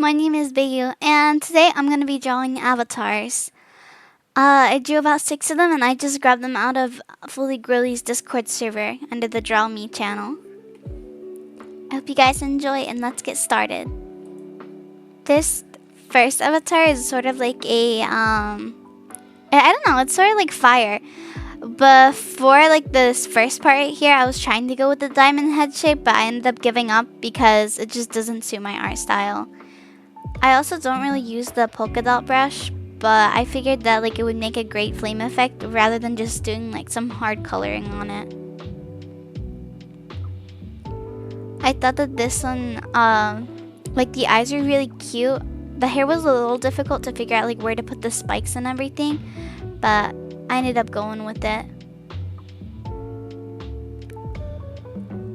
my name is Bayu, and today I'm going to be drawing avatars. I drew about 6 of them, and I just grabbed them out of Fully Grilly's Discord server under the Draw Me channel. I hope you guys enjoy, and let's get started. This first avatar is sort of like I don't know, it's sort of like fire. But for like this first part right here, I was trying to go with the diamond head shape, but I ended up giving up because it just doesn't suit my art style. I also don't really use the polka dot brush, but I figured that like it would make a great flame effect rather than just doing like some hard coloring on it. I thought that this one, like the eyes were really cute. The hair was a little difficult to figure out like where to put the spikes and everything, but I ended up going with it.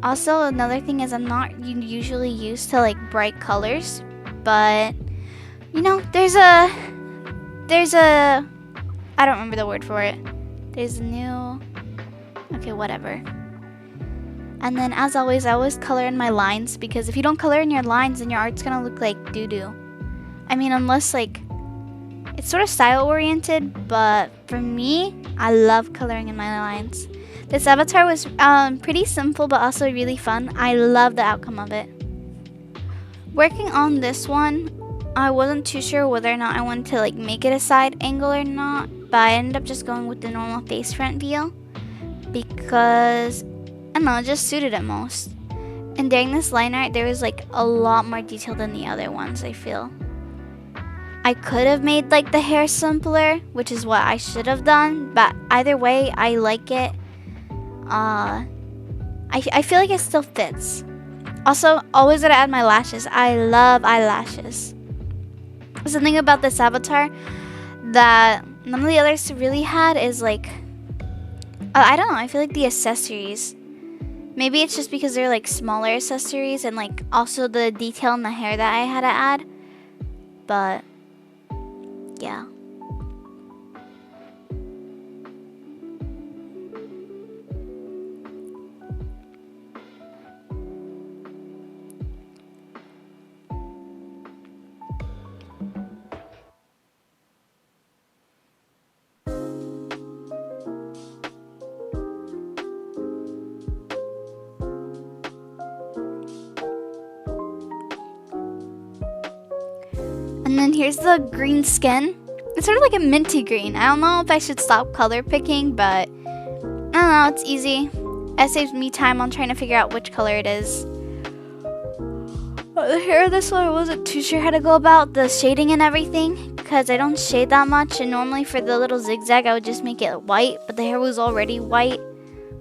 Also, another thing is I'm not usually used to like bright colors, but you know, there's a I don't remember the word for it. There's a new, okay, whatever. And then as always, I always color in my lines, because if you don't color in your lines, then your art's gonna look like doo-doo. I mean, unless like it's sort of style oriented, but for me, I love coloring in my lines. This avatar was pretty simple but also really fun. I love the outcome of it. Working on this one, I wasn't too sure whether or not I wanted to like make it a side angle or not, but I ended up just going with the normal face front view because, I don't know, it just suited it most. And during this line art, there was like a lot more detail than the other ones, I feel. I could have made like the hair simpler, which is what I should have done, but either way, I like it. I feel like it still fits. Also, always gotta add my lashes. I love eyelashes. Something about this avatar that none of the others really had is like, I don't know, I feel like the accessories. Maybe it's just because they're like smaller accessories and like also the detail in the hair that I had to add. But yeah. And then here's the green skin. It's sort of like a minty green. I don't know if I should stop color picking, but I don't know, it's easy. It saves me time on trying to figure out which color it is. The hair of this one, I wasn't too sure how to go about the shading and everything, because I don't shade that much, and normally for the little zigzag I would just make it white, but the hair was already white.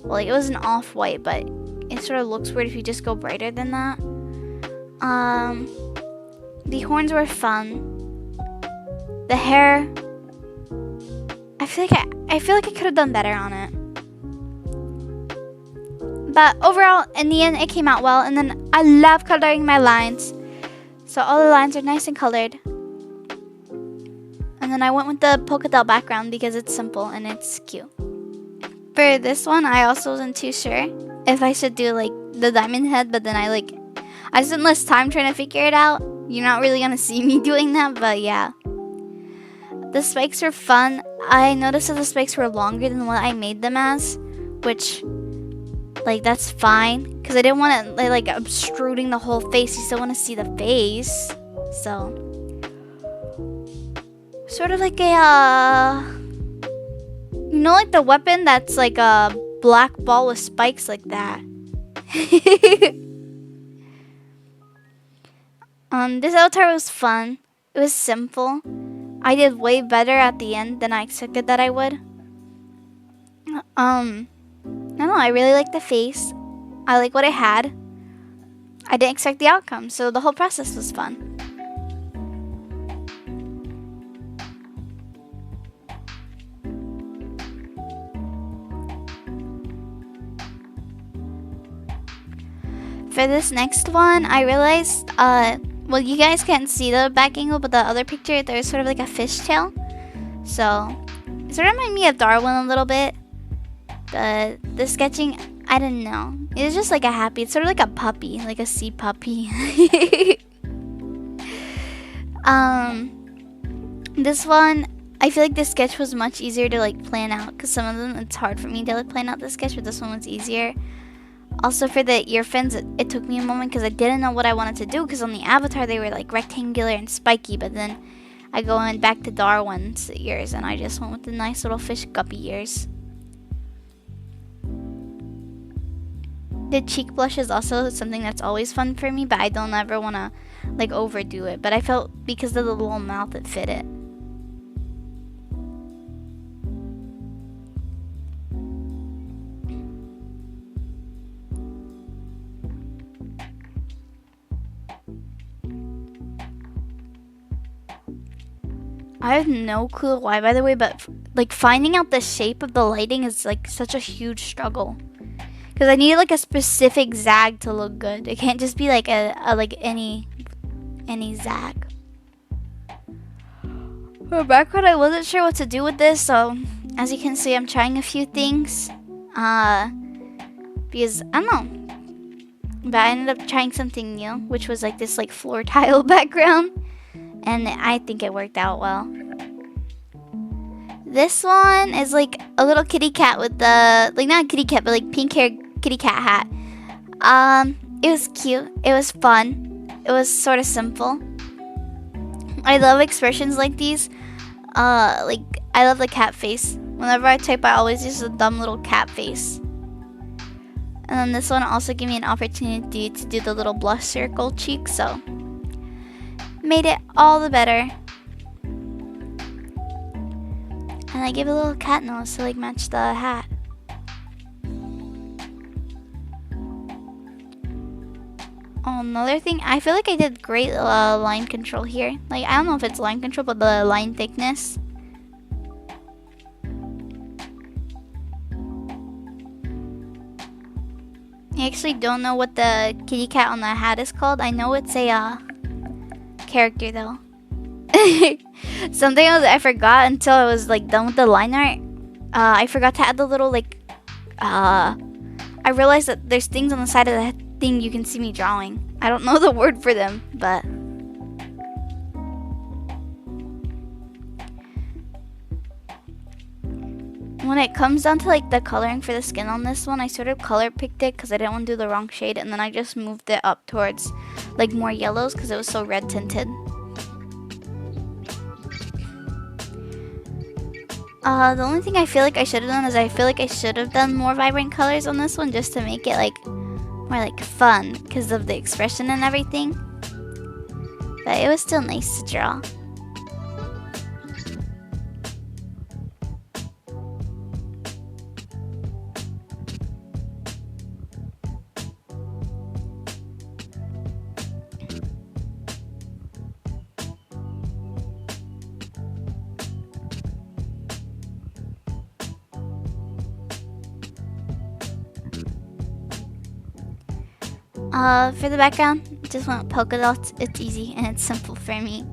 Well, like it wasn't off-white, but it sort of looks weird if you just go brighter than that. The horns were fun. The hair, I feel like I could have done better on it. But overall, in the end, it came out well. And then I love coloring my lines, so all the lines are nice and colored. And then I went with the polka dot background because it's simple and it's cute. For this one, I also wasn't too sure if I should do like the diamond head, but then I spent less time trying to figure it out. You're not really gonna see me doing that, but yeah. The spikes were fun. I noticed that the spikes were longer than what I made them as, which, like, that's fine, because I didn't want it like obtruding the whole face. You still want to see the face, so sort of like a, you know, like the weapon that's like a black ball with spikes like that. This avatar was fun. It was simple. I did way better at the end than I expected that I would. I don't know, I really like the face. I like what I had. I didn't expect the outcome, so the whole process was fun. For this next one, I realized, well, you guys can't see the back angle, but the other picture, there's sort of like a fishtail. So, it sort of reminded me of Darwin a little bit. The sketching, I don't know. It was just like a happy, it's sort of like a puppy, like a sea puppy. This one, I feel like this sketch was much easier to like plan out because some of them it's hard for me to like plan out the sketch, but this one was easier. Also for the ear fins, it took me a moment because I didn't know what I wanted to do because on the avatar they were like rectangular and spiky, but then I went back to Darwin's ears and I just went with the nice little fish guppy ears. The cheek blush is also something that's always fun for me, but I don't ever want to like overdo it. But I felt because of the little mouth it fit it. I have no clue why, by the way, but like finding out the shape of the lighting is like such a huge struggle. Because I need like a specific zag to look good. It can't just be like a like any zag. For background, I wasn't sure what to do with this, so as you can see, I'm trying a few things. Because I don't know, but I ended up trying something new, which was like this like floor tile background, and I think it worked out well. This one is like a little kitty cat with the like not a kitty cat, but like pink hair kitty cat hat. It was cute. It was fun. It was sort of simple. I love expressions like these. Like I love the cat face. Whenever I type, I always use a dumb little cat face. And then this one also gave me an opportunity to do the little blush circle cheek, so made it all the better. And I gave a little cat nose to like match the hat. Oh, another thing, I feel like I did great line control here. Like, I don't know if it's line control, but the line thickness. I actually don't know what the kitty cat on the hat is called. I know it's a character though. Something else I forgot until I was like done with the line art. I forgot to add the little like I realized that there's things on the side of the thing you can see me drawing. I don't know the word for them, but when it comes down to like the coloring for the skin on this one, I sort of color picked it because I didn't want to do the wrong shade, and then I just moved it up towards like more yellows because it was so red tinted. The only thing I feel like I should have done is I feel like I should have done more vibrant colors on this one just to make it like more like fun because of the expression and everything. But it was still nice to draw. For the background, just want polka dots. It's easy and it's simple for me.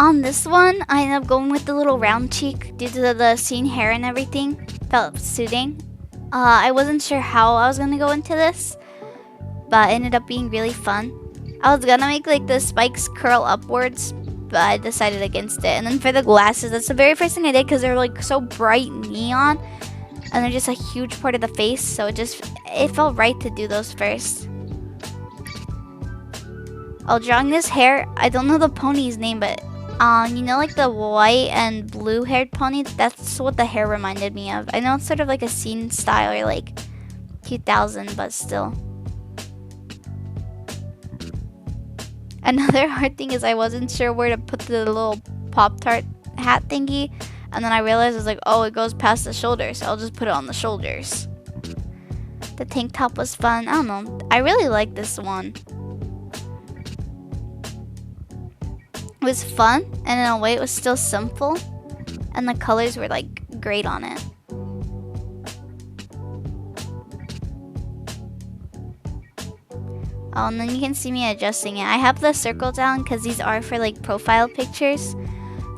On this one, I ended up going with the little round cheek due to the scene hair and everything. Felt suiting. I wasn't sure how I was gonna go into this, but it ended up being really fun. I was gonna make like the spikes curl upwards, but I decided against it. And then for the glasses, that's the very first thing I did because they're like so bright neon. And they're just a huge part of the face, so it felt right to do those first. While drawing this hair, I don't know the pony's name, but you know like the white and blue haired pony? That's what the hair reminded me of. I know it's sort of like a scene style or like 2000, but still. Another hard thing is I wasn't sure where to put the little Pop-Tart hat thingy. And then I realized I was like, oh, it goes past the shoulders. So I'll just put it on the shoulders. The tank top was fun. I don't know. I really like this one. It was fun. And in a way, it was still simple. And the colors were like great on it. Oh, and then you can see me adjusting it. I have the circle down because these are for like profile pictures.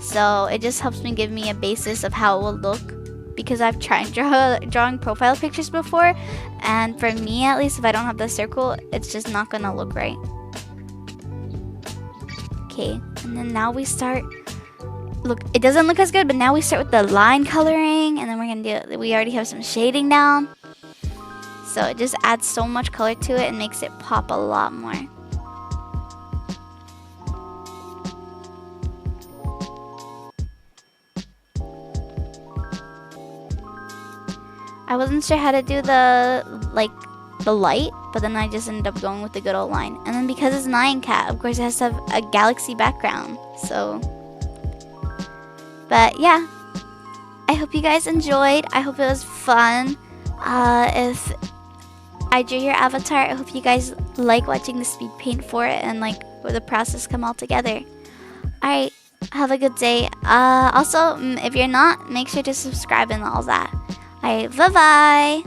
So it just helps me give me a basis of how it will look because I've tried drawing profile pictures before, and for me at least, if I don't have the circle, it's just not gonna look right. Okay, and then now we start. Look, it doesn't look as good, but now we start with the line coloring, and then we're gonna do. We already have some shading down, so it just adds so much color to it and makes it pop a lot more. I wasn't sure how to do the light, but then I just ended up going with the good old line. And then because it's Nyan Cat, of course it has to have a galaxy background. So, but yeah, I hope you guys enjoyed. I hope it was fun. If I drew your avatar, I hope you guys like watching the speed paint for it and like the process come all together. Alright, have a good day. Also, if you're not, make sure to subscribe and all that. Alright, bye-bye!